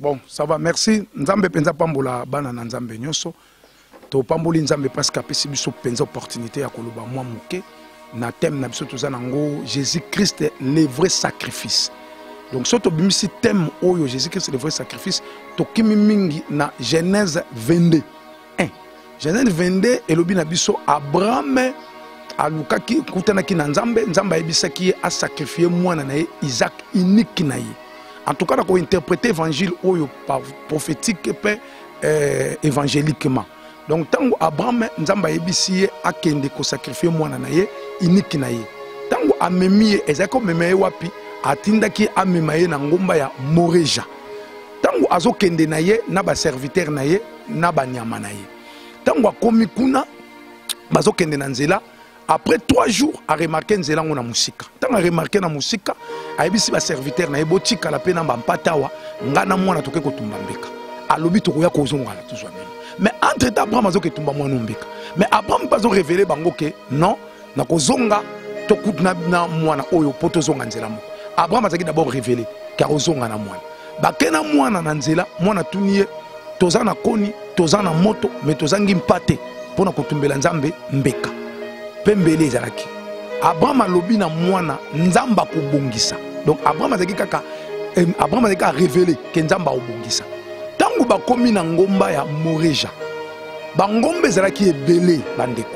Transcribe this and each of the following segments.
Bon, ça va, merci. Nzambe penza pambola bana na nzambe nyoso. To pamboli nzambe parce que apesi biso penza opportunité ya koloba mwa muke. Na thème na biso toza nango Jésus-Christ le vrai sacrifice. Donc soto bimisi thème oyo Jésus-Christ le vrai sacrifice to kimi mingi na Genèse 22. 1. Genèse 22 elobi na biso Abraham alukaki kutanaki na nzambe, nzambe ayebisaki a sacrifier mwana na ye Isaac unique na ye. En tout cas, on a interprété l'évangile prophétique et évangéliquement. Donc, tant Abraham, Nzamba ebisi a kende ko sacrifier mwana na ye unique na ye. Tant amemi ezako meme wapi atindaki amema ye na ngomba ya Moreja. Tant azo kende na ye na ba serviteur na ye na ba nyama na ye. Tant akomi kuna bazo kende na nzela. Après 3 jours, a remarqué nzela ngona musika. Tant a remarqué na musika, a ebisi ba serviteur na ebotika la pena mbatawa, ngana mwana toke ko tumba mbeka. Alobi to ya ko zonga la tuzwa mena. Mais entre temps Abraham azo ke tumba mwana mbeka. Mais Abraham pas zo révéler bango ke non, na ko zonga to kutna na mwana oyo poto zonga nzela moko. Abraham azaki d'abord révéler car ozonga na mwana. Ba kena mwana na nzela, mwana tuniye toza na koni, toza na moto, mais toza ngimpate pona ko tumbela nzambe mbeka. Pembele ezalaki Abraham alobi na mwana nzamba kobongisa. Donc Abraham azaki kaka Abraham azaki a révélé que nzamba obongisa. Tangu bakomi na ngomba ya Moreja ba ngombe ezalaki ebele bandeko,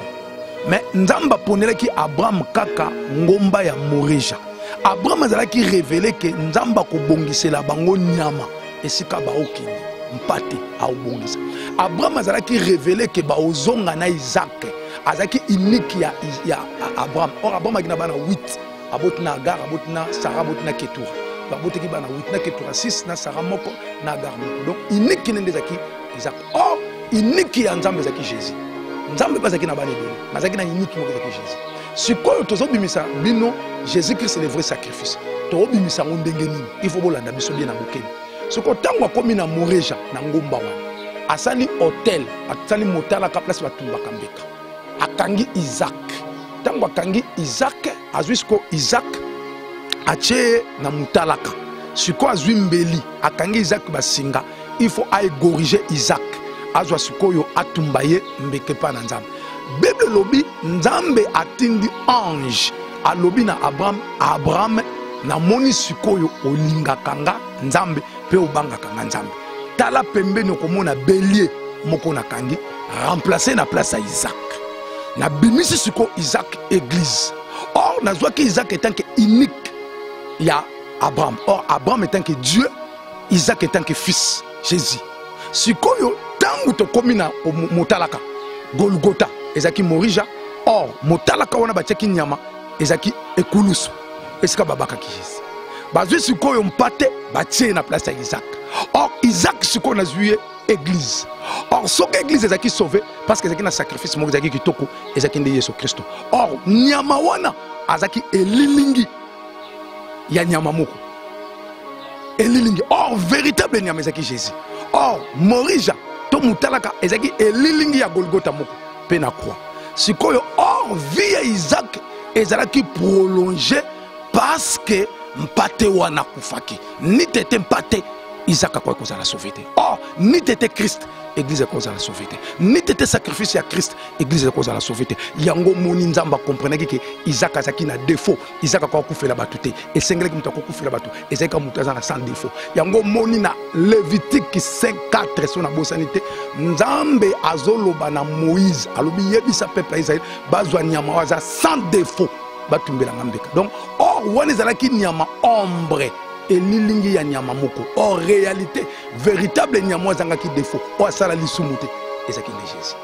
mais nzamba ponelaki Abraham kaka ngomba ya Moreja. Abraham azalaki révélé que nzamba kobongisela bango nyama esika baokende mpate aobongisa. Abraham azalaki révélé que baozonga na Isaac azaki unique ya Abraham. Or Abraham agina bana 8. Abotina Agar, abotina Sarah, abotina Ketura. Aboteki bana 8 na Ketura 6 na Sarah moko na Agar moko. Donc unique nende zaki Isaac. Or unique ya Nzambe zaki Jésus. Nzambe pas zaki na bana ebele. Mazaki na unique moko zaki Jésus. Sikoyo tozo bimisa bino Jésus-Christ c'est le vrai sacrifice. To bimisa ndenge nini? Il faut bolanda biso bien na bokeni. Siko tango akomi na Moreja na ngomba wana. Asali hôtel, asali motala ka place batumba kambeka. Akangi Isaac. Tango akangi Isaac, azwisko Isaac ache na mutalaka. Siko azwi mbeli, akangi Isaac basinga. Il faut aégoriger Isaac. Azwa sikoyo atumbaye mbeke pa na nzambe. Bible lobi nzambe atindi ange. Alobi na Abraham na moni sikoyo olinga kanga nzambe pe obanga kanga nzambe. Tala pembeni okomona bélier moko na kangi remplacer na place à Isaac. Na bimisi siko Isaac église. Or nazwa que Isaac étant que unique ya Abraham. Or Abraham étant que Dieu, Isaac étant que fils Jésus. Siko yo tangu to komina motalaka Golgotha ezaki Morija. Or motalaka wana batiaki nyama ezaki ekulusu. Esika babaka ki Jésus. Bazwi siko yo mpate batie na place ya Isaac. Or Isaac siko nazwi église. Or ce que l'église est sauvée parce que c'est un sacrifice mo ezaki kitoko ezaki nde Yesu Kristo. Or nyama wana azaki elilingi ya nyama moko. Elilingi. Or véritable nyama ezaki Jésus. Or Morija to mutalaka ezaki elilingi ya Golgotha moko pe na croix. Sikoyo or vie ya Isaac ezalaki prolongé parce que mpate wana kufaki. Ni tete mpate Isaac a quoi cause à la sauveté. Or, ni t'étais Christ, Église a cause à la sauveté. Ni t'étais sacrifice à Christ, Église a cause à la sauveté. Yango moni nzamba comprenait que Isaac a zaki na défaut. Isaac a quoi fait la batute. Et sengele qui m'a fait la batute. Et c'est comme mutazana sans défaut. Yango moni na Lévitique 5:4 son abosanité. Nzambe azoloba na Moïse. Alobi yebisa peuple Israël. Bazwa nyama waza sans défaut. Batumbela ngambeka. Donc, or wane zalaki nyama ombre. Et lilingi ya nyama moko. En réalité, véritable nyama zanga ki défaut. O asala lisumuté. Et ça qui est Jésus.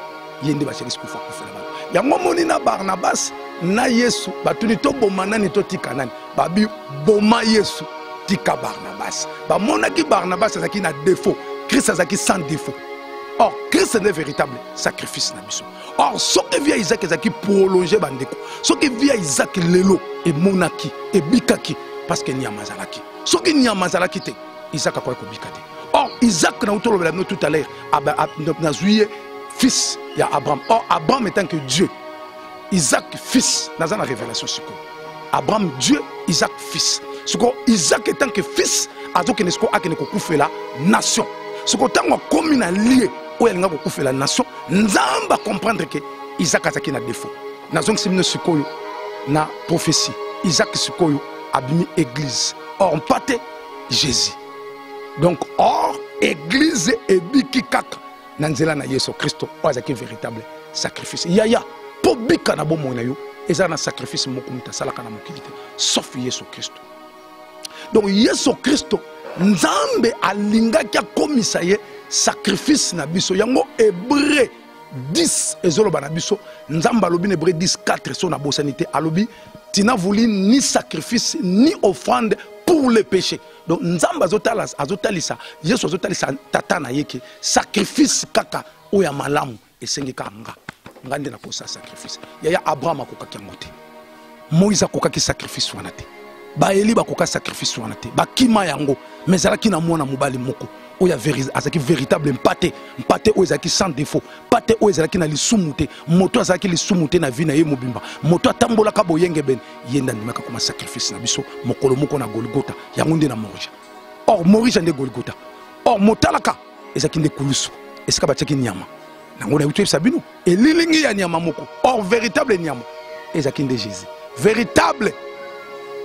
Yende ba chéri skufa kufela ba. Ya ngomoni na Barnabas na Yesu batuni to bomana ni to tika nani. Babi boma Yesu tika Barnabas. Ba monaki Barnabas azaki na défaut. Christ azaki sans défaut. Or Christ est le véritable sacrifice na biso. Or ce que via Isaac ezaki prolonger bandeko. Ce que via Isaac lelo et monaki et bikaki parce que nyama zalaki. Ce qui n'y a pas quitté, Isaac a quoi bikate. Or, Isaac n'a pas tout à l'heure, n'a joué fils il y a Abraham. Or, Abraham étant que Dieu, Isaac fils, dans la révélation. Abraham Dieu, Isaac fils. Isaac étant que fils, azokende siko akende kokufela nation siko tango komi na lié oyo alinga kokufela nation nzamba comprendre que Isaac azaki na défaut nazongisi bino sikoyo na prophétie Isaac sikoyo abimi église or mpate Jésus donc or église ebiki kaka na nzela na Yesu Kristo oyo azaki véritable sacrifice yaya po bika na bomoi na yo eza na sacrifice moko mutu asalaka na mokili te sauf Yesu Kristo. Donc Yesu Kristo nzambe alingaki akomisa ye sacrifice na biso yango Hébreu 10 ezoloba na biso nzambe alobi na Hébreu 10:4 so na bosanité alobi tina voulu ni sacrifice ni offrande pour le péché. Donc nzambe azotalisa Yesu azotalisa tata na yeke sacrifice kaka oya malamu esengeka nga nde na kosa sacrifice yaya Abraham akokaki yango te Moïse akokaki sacrifice wana te baeli bakoka sacrifice wana te bakima yango mais ezalaki na mwana mobali moko oyo azalaki véritable mpate oyo ezalaki sans défaut mpate oyo ezalaki na lisumu te moto azalaki lisumu te na vi na ye mobimba moto atambolaka boyenge bene ye nde andimaka koma sacrifice na biso mokolo moko na Golgotha yango nde na Morija or Morija nde Golgotha or motalaka ezalaki nde kulusu esika batiaki nyama nango na youtube sabino elilingi ya nyama moko or véritable nyama ezalaki nde Jésus véritable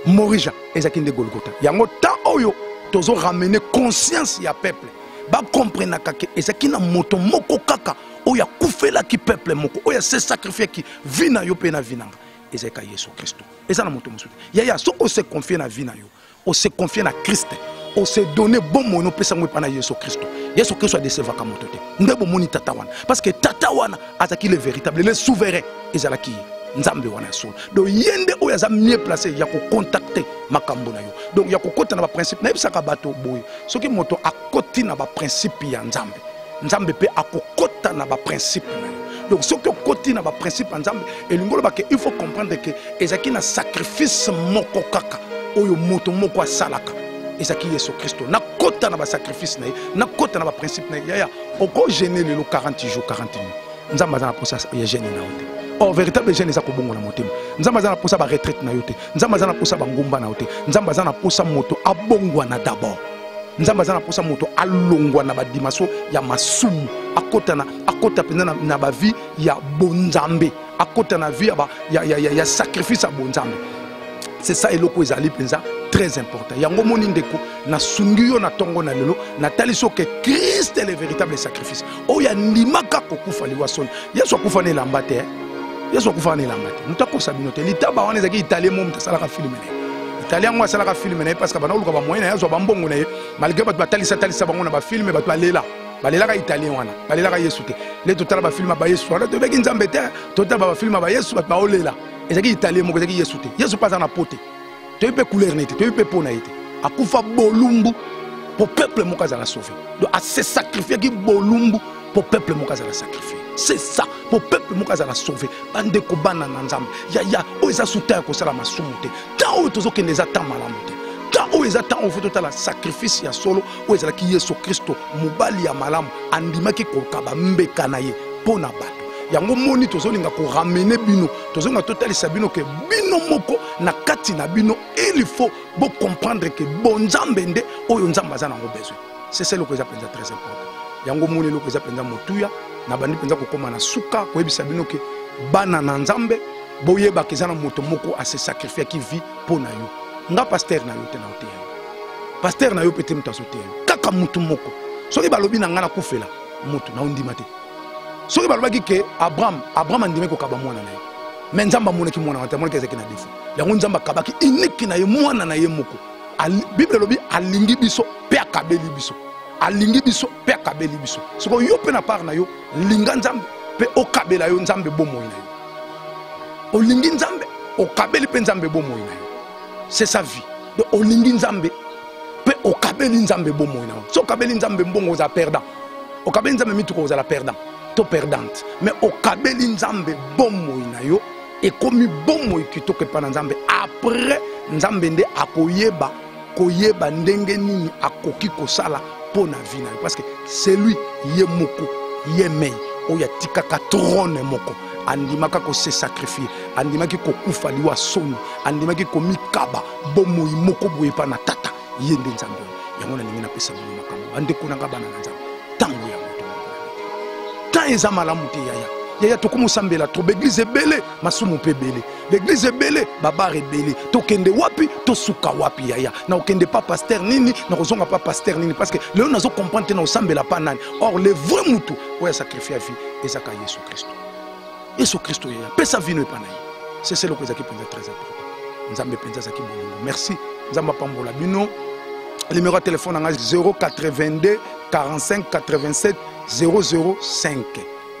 Morija ezalaki nde Golgotha yango ta oyo tozo ramener conscience ya peuple ba comprendre kaka ezalaki na moto moko kaka oyo akufela ki peuple moko oyo se sacrifier ki vina yo pe na vinanga ezalaka Yesu Kristo eza na moto mosusu yaya soko se confier na vina yo o se confier na Christ o se donner bon mono pesa ngwe pa na Yesu Kristo a décevaka moto te ndebo moni tata wana parce que tata wana azaki le véritable le souverain ezalaki nzambe wana solo donc yende oyo aza mieux placé ya ko contacter makambo na yo donc ya ko kota na ba principe na bisaka bato boyo soki moto akoti na ba principe ya nzambe pe akokota na ba principe na yo donc soki okoti na ba principe ya nzambe elingolo ba ke il faut comprendre que ezaki na sacrifice moko kaka oyo moto moko asalaka ezaki Yesu Kristo na kota na ba sacrifice na ye na kota na ba principe na ye yaya oko gêner le 40 jours 40 nuits nzambe za na posa ya gêner na ote. Or véritable jeune eza kobongo na motema nzambe aza na posa ba retraite na yo te nzambe aza na posa ba ngumba na yo te nzambe aza na posa moto abongwa na d'abord nzambe aza na posa moto alongwa na ba dimension ya masumu akota pena na ba vie ya bonzambe akota na vie ya sacrifice ya bonzambe. C'est ça eloko ezali penza très important yango moni ndeko na sungi yo na tongo na lelo na taliso que Christ est le véritable sacrifice oya ndimaka kokufa liwa soni Yesu akufa na elamba te Yesu akufa na elamba te mutako sabino te litaba wana ezaki italien mo mutasalaka film ne italien mo asalaka film ne parce que bana uluka ba moyen na yazo ba mbongo na ye malgré bat batalisa bango na ba film bat balela ka italien wana balela ka Yesu te le total ba film ba Yesu wana to beki nzambe te total ba film ba Yesu bat ba olela ezaki italien mo ezaki Yesu te Yesu pas na pote to pe couleur nete to pe pona ite akufa bolumbu pour peuple mo kaza la sauver donc à se sacrifier ki bolumbu pour peuple mo kaza la sacrifier c'est ça pour peuple mo kaza la sauver bande ko bana na nzambe ya o eza souta ko sala masumu te ta o tozo ke neza ta malamu te ta o eza ta on faut total sacrifice ya solo o eza ki Yesu Kristo mobali ya malamu andimaki ko kaba mbeka na ye pona bato yango moni tozolinga ko ramener bino tozolinga totalisa bino ke bino moko na kati na bino il faut bo comprendre que bonzambe nde oyo nzamba aza nango besoin c'est ça loko eza penza très important yango moni loko eza penza motuya na bandi penza kokoma na suka koyebisa bino ke bana na nzambe boyeba ke eza na moto moko a se sacrifier ki vie pona yo nga pasteur na yo te na ote pasteur na yo pete mutaso te kaka mutu moko soki balobi na nga na kufela mutu na ondima te soki balobaki ke Abraham andimaki kokaba mwana na ye mais nzamba amonaki mwana wana te amonaki ezalaki na defo yango nzamba akabaki iniki na ye mwana na ye moko bible elobi alingi biso mpe akabeli biso alingi biso mpe akabeli biso soko yo mpe na part na yo linga nzambe mpe okabela yo nzambe bomoi na yo olingi nzambe okabeli mpe nzambe bomoi na yo c'est sa vie donc olingi nzambe mpe okabeli nzambe bomoi na yo so okabeli nzambe mbongo ozala perdant okabeli nzambe mituko ozala perdant to perdante mais okabeli nzambe bomoi na yo ekomi bomoi kitoko epa na nzambe après nzambe nde koyeba ndenge nini akoki kosala mpo na vie na yo parce que c'est lui ye moko ye mei oyo atikaka trône moko andimaka kose sacrifier andimaki kokufa liwa soni andimaki komikaba bomoi moko boye epa na tata ye nde nzambe yango na ningi na pesa bino makambo bandeko nanga bana na nzambe tango ya moto tant eza malamu te yaya tokomusambela to l'église ebele masumu pe belé l'église ebele babare ebele tokende wapi tosuka wapi yaya na okende pas pasteur nini na kozonga pas pasteur nini parce que leo nazo comprendre na osambela pa nani or le vrai mutu oya sacrifier vie ezaka Yesu Christo yaya pesa vino epana c'est le que zaki penza très important nzambe penza zaki bolongo merci nzamba pambola bino numéro de téléphone 082 45 87 005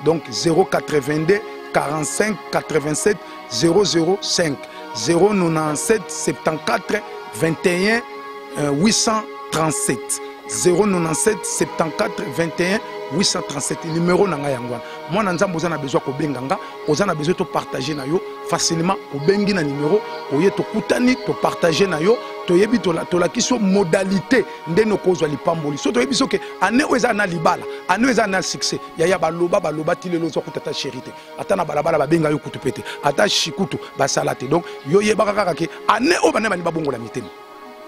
donc 082 45 87 005 097 74 21 837 097 74 21 837 numéro nanga yangwana mwana nzambo ozana besoin ko benganga ozana besoin to partager na yo facilement ko bengi na numéro oye to kutani to partager na yo to yebi to la kiso modalité ndeno kozwa lipamboli so to yebi so ke ane oza na libala ane oza na succès yaya baloba tilelo zo kutata charité ata na balabala babenga yo kutupete ata shikutu basalate donc yo yebaka kaka ke ane o bana bani babongola mitema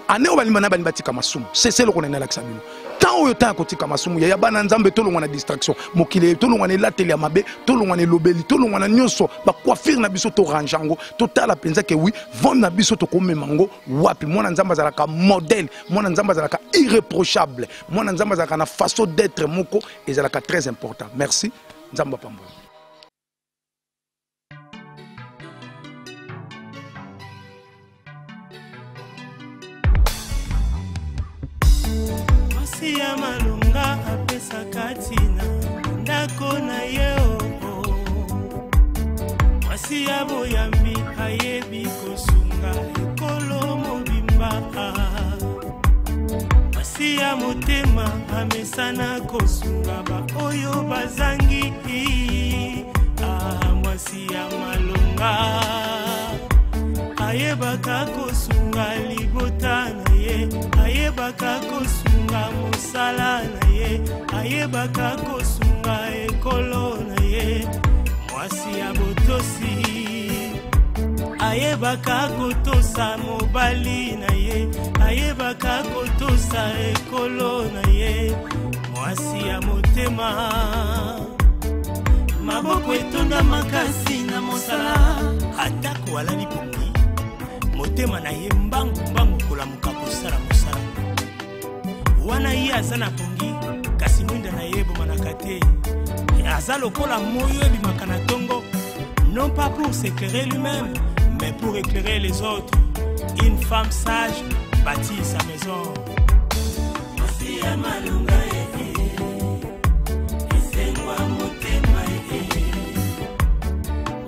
ane o bani bana bani batika masumu c'est le qu'on a l'accès bino tant o temps kotika masumu yaya bana nzambe to longwa na distraction mokile to longwa na lateli ya mabe to longwa na lobeli to longwa na nyonso ba coiffure na biso to ranjango to tala penza ke oui von na biso to komemango wapi mwana nzamba zalaka modèle mwana nzamba zalaka irréprochable mwana nzamba zalaka na façon d'être moko ezalaka très important merci nzamba pambola. Ya malunga apesa katina ndako na yeo mwasi ya boyambi ayebi kosunga ekolo mobimba mwasi ya motema amesana kosunga ba oyo bazangi mwasi ya malunga ayebaka kosunga libota na ye ayebaka kosunga mosala na ye ayebaka kosunga ekolo na ye mwasi ya botosi ayebaka kotosa mobali na ye ayebaka kotosa ekolo na ye mwasi ya motema maboko etonda makasi na mosala atako alali pongi motema na ye mbangu kolamuka kosala mosala wana ye aza na pongi kasi mwinda na ye bomanaka te aza lokola moyo ebimaka na tongo non pas pour s'éclairer lui-même mais pour éclairer les autres une femme sage bâtit sa maison. Mwasi ya malunga esengwa motema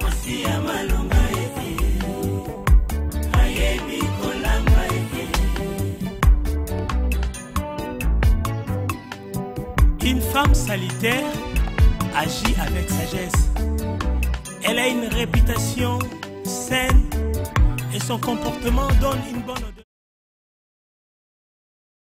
mwasi ya malunga une femme salutaire agit avec sagesse. Elle a une réputation saine et son comportement donne une bonne odeur.